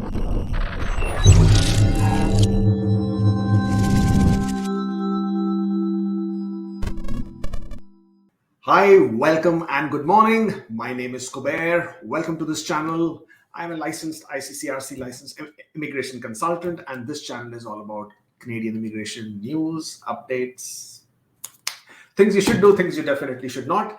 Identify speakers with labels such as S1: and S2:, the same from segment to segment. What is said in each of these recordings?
S1: Hi, welcome and good morning. My name is Kubeir. Welcome to this channel. I'm a licensed ICCRC licensed immigration consultant, and this channel is all about Canadian immigration news, updates, things you should do, things you definitely should not.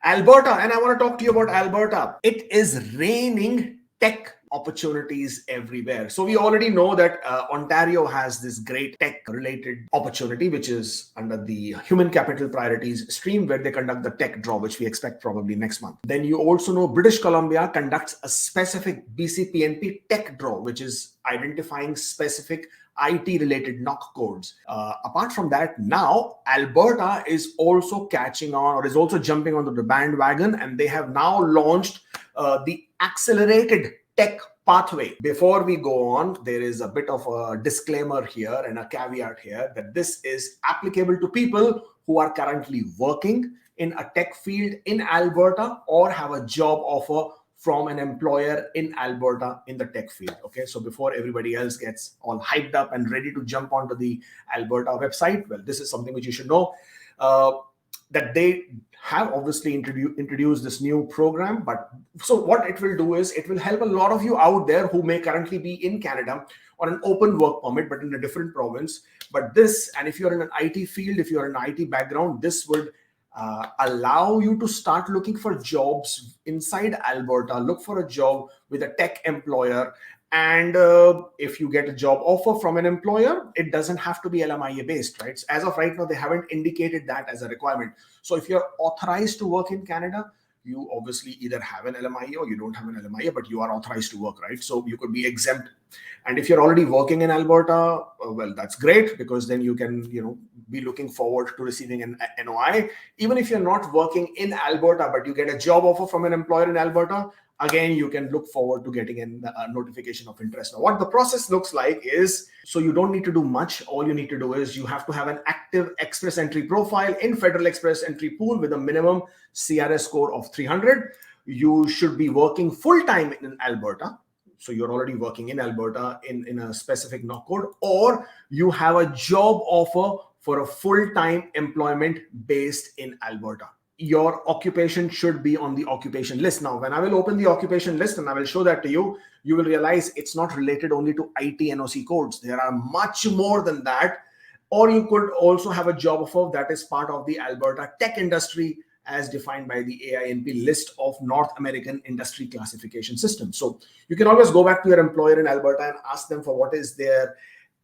S1: Alberta, and I want to talk to you about Alberta. It is raining tech opportunities everywhere. So we already know that Ontario has this great tech related opportunity, which is under the human capital priorities stream, where they conduct the tech draw, which we expect probably next month. Then you also know British Columbia conducts a specific BCPNP tech draw, which is identifying specific IT related knock codes. Apart from that, now Alberta is also catching on, or is also jumping onto the bandwagon, and they have now launched the accelerated tech pathway. Before we go on, there is a bit of a disclaimer here and a caveat here that this is applicable to people who are currently working in a tech field in Alberta or have a job offer from an employer in Alberta in the tech field. Okay, so before everybody else gets all hyped up and ready to jump onto the Alberta website, well, this is something which you should know, that they have obviously introduced this new program. But so what it will do is it will help a lot of you out there who may currently be in Canada on an open work permit, but in a different province. But this, and if you're in an IT field, if you're in an IT background, this would allow you to start looking for jobs inside Alberta, look for a job with a tech employer. And if you get a job offer from an employer, it doesn't have to be LMIA based, right? As of right now, they haven't indicated that as a requirement. So if you're authorized to work in Canada, you obviously either have an LMIA or you don't have an LMIA, but you are authorized to work, right? So you could be exempt. And if you're already working in Alberta, well, that's great, because then you can, be looking forward to receiving an NOI. Even if you're not working in Alberta, but you get a job offer from an employer in Alberta, again, you can look forward to getting a notification of interest. Now, what the process looks like is, so you don't need to do much. All you need to do is you have to have an active Express Entry profile in Federal Express Entry pool with a minimum CRS score of 300. You should be working full-time in Alberta. So you're already working in Alberta in a specific knock code, or you have a job offer for a full-time employment based in Alberta. Your occupation should be on the occupation list. Now, when I will open the occupation list and I will show that to you, you will realize it's not related only to IT NOC codes. There are much more than that. Or you could also have a job offer that is part of the Alberta tech industry as defined by the AINP list of North American industry classification system. So you can always go back to your employer in Alberta and ask them for what is their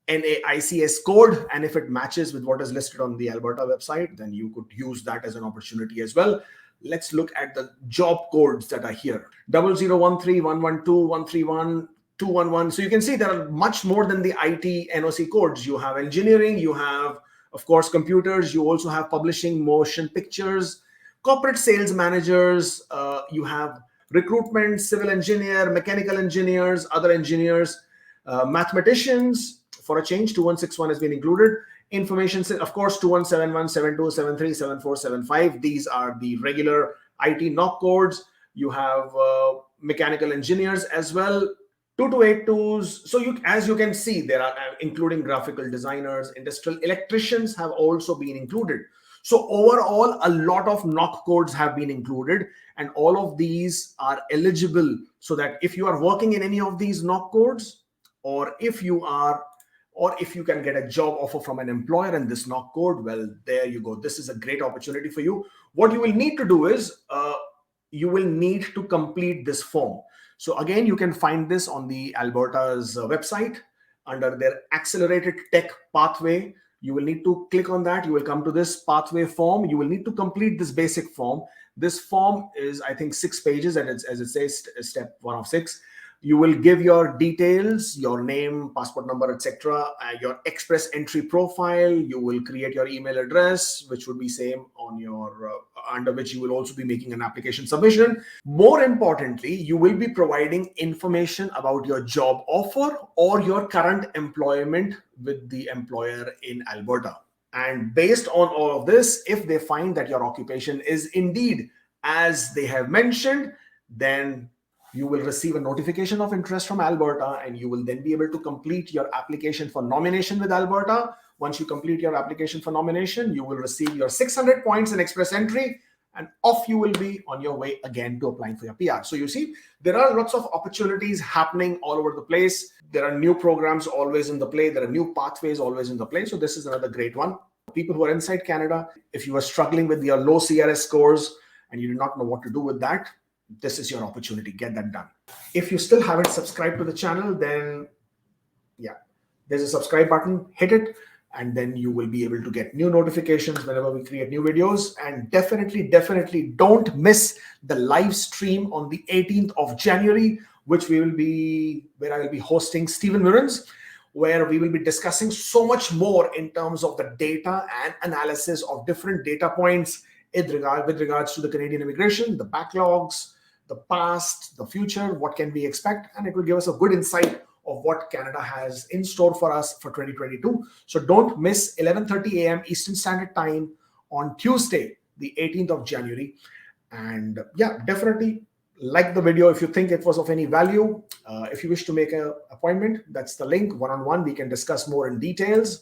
S1: NAICS code, and if it matches with what is listed on the Alberta website, then you could use that as an opportunity as well. Let's look at the job codes that are here: 0013, 112, 131, 211. So you can see there are much more than the IT NOC codes. You have engineering, you have, of course, computers, you also have publishing, motion pictures, corporate sales managers, you have recruitment, civil engineer, mechanical engineers, other engineers, mathematicians. For a change, 2161 has been included. Information, of course, 2171, 72, 73, 74, 75. These are the regular IT knock codes. You have mechanical engineers as well. 2282s. So as you can see, there are including graphical designers, industrial electricians have also been included. So overall, a lot of knock codes have been included, and all of these are eligible, so that if you are working in any of these knock codes, or if you can get a job offer from an employer in this knock code, well, there you go. This is a great opportunity for you. What you will need to do is you will need to complete this form. So again, you can find this on the Alberta's website under their accelerated tech pathway. You will need to click on that. You will come to this pathway form. You will need to complete this basic form. This form is, I think, 6 pages, and it's, as it says, step 1 of 6. You will give your details, your name, passport number, etc., your Express Entry profile. You will create your email address, which would be same on your under which you will also be making an application submission. More importantly, you will be providing information about your job offer or your current employment with the employer in Alberta. And based on all of this, if they find that your occupation is indeed as they have mentioned, then You will receive a notification of interest from Alberta, and you will then be able to complete your application for nomination with Alberta. Once you complete your application for nomination, you will receive your 600 points in express entry, and off you will be on your way again to applying for your PR. So you see, there are lots of opportunities happening all over the place. There are new programs always in the play. There are new pathways always in the play. So this is another great one. People who are inside Canada, if you are struggling with your low CRS scores and you do not know what to do with that, this is your opportunity. Get that done. If you still haven't subscribed to the channel, then yeah, there's a subscribe button. Hit it, and then you will be able to get new notifications whenever we create new videos. And definitely don't miss the live stream on the 18th of January, where I will be hosting Stephen Mirrens, where we will be discussing so much more in terms of the data and analysis of different data points with regards to the Canadian immigration, the backlogs, the past, the future, what can we expect, and it will give us a good insight of what Canada has in store for us for 2022. So don't miss 11:30 a.m. Eastern Standard Time on Tuesday, the 18th of January. And yeah, definitely like the video if you think it was of any value. If you wish to make an appointment, that's the link. One-on-one, we can discuss more in details.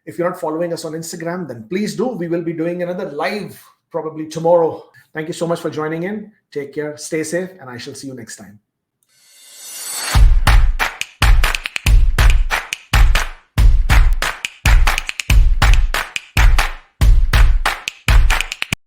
S1: If you're not following us on Instagram, then please do. We will be doing another live probably tomorrow. Thank you so much for joining in. Take care, stay safe, and I shall see you next time.